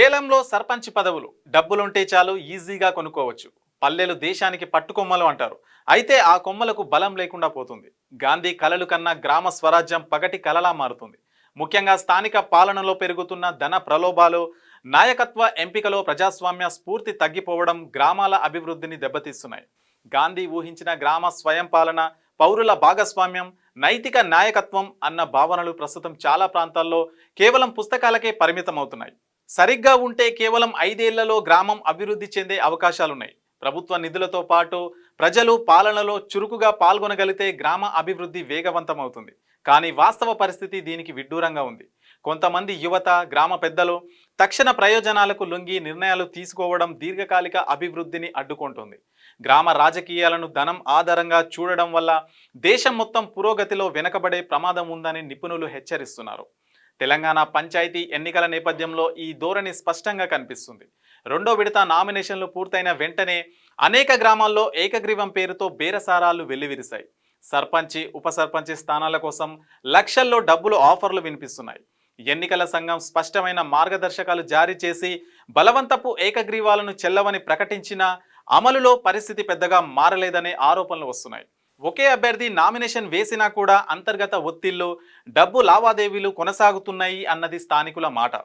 వేలంలో సర్పంచ్ పదవులు డబ్బులుంటే చాలు ఈజీగా కొనుక్కోవచ్చు. పల్లెలు దేశానికి పట్టుకొమ్మలు అంటారు. అయితే ఆ కొమ్మలకు బలం లేకుండా పోతుంది. గాంధీ కలలు కన్నా గ్రామ స్వరాజ్యం పగటి కలలా మారుతుంది. ముఖ్యంగా స్థానిక పాలనలో పెరుగుతున్న ధన ప్రలోభాలు, నాయకత్వ ఎంపికలో ప్రజాస్వామ్య స్ఫూర్తి తగ్గిపోవడం గ్రామాల అభివృద్ధిని దెబ్బతీస్తున్నాయి. గాంధీ ఊహించిన గ్రామ స్వయం పాలన, పౌరుల భాగస్వామ్యం, నైతిక నాయకత్వం అన్న భావనలు ప్రస్తుతం చాలా ప్రాంతాల్లో కేవలం పుస్తకాలకే పరిమితం అవుతున్నాయి. సరిగ్గా ఉంటే కేవలం 5 ఏళ్లలో గ్రామం అభివృద్ధి చెందే అవకాశాలున్నాయి. ప్రభుత్వ నిధులతో పాటు ప్రజలు పాలనలో చురుకుగా పాల్గొనగలిగితే గ్రామ అభివృద్ధి వేగవంతమవుతుంది. కానీ వాస్తవ పరిస్థితి దీనికి విడ్డూరంగా ఉంది. కొంతమంది యువత, గ్రామ పెద్దలు తక్షణ ప్రయోజనాలకు లొంగి నిర్ణయాలు తీసుకోవడం దీర్ఘకాలిక అభివృద్ధిని అడ్డుకుంటుంది. గ్రామ రాజకీయాలను ధనం ఆధారంగా చూడడం వల్ల దేశం మొత్తం పురోగతిలో వెనకబడే ప్రమాదం ఉందని నిపుణులు హెచ్చరిస్తున్నారు. తెలంగాణ పంచాయతీ ఎన్నికల నేపథ్యంలో ఈ ధోరణి స్పష్టంగా కనిపిస్తుంది. రెండో విడత నామినేషన్లు పూర్తయిన వెంటనే అనేక గ్రామాల్లో ఏకగ్రీవం పేరుతో బేరసారాలు వెల్లివిరిశాయి. సర్పంచి, ఉప సర్పంచి స్థానాల కోసం లక్షల్లో డబ్బులు ఆఫర్లు వినిపిస్తున్నాయి. ఎన్నికల సంఘం స్పష్టమైన మార్గదర్శకాలు జారీ చేసి బలవంతపు ఏకగ్రీవాలను చెల్లవని ప్రకటించినా అమలులో పరిస్థితి పెద్దగా మారలేదనే ఆరోపణలు వస్తున్నాయి. ఒకే అభ్యర్థి నామినేషన్ వేసినా కూడా అంతర్గత ఒత్తిళ్లు, డబ్బు లావాదేవీలు కొనసాగుతున్నాయి అన్నది స్థానికుల మాట.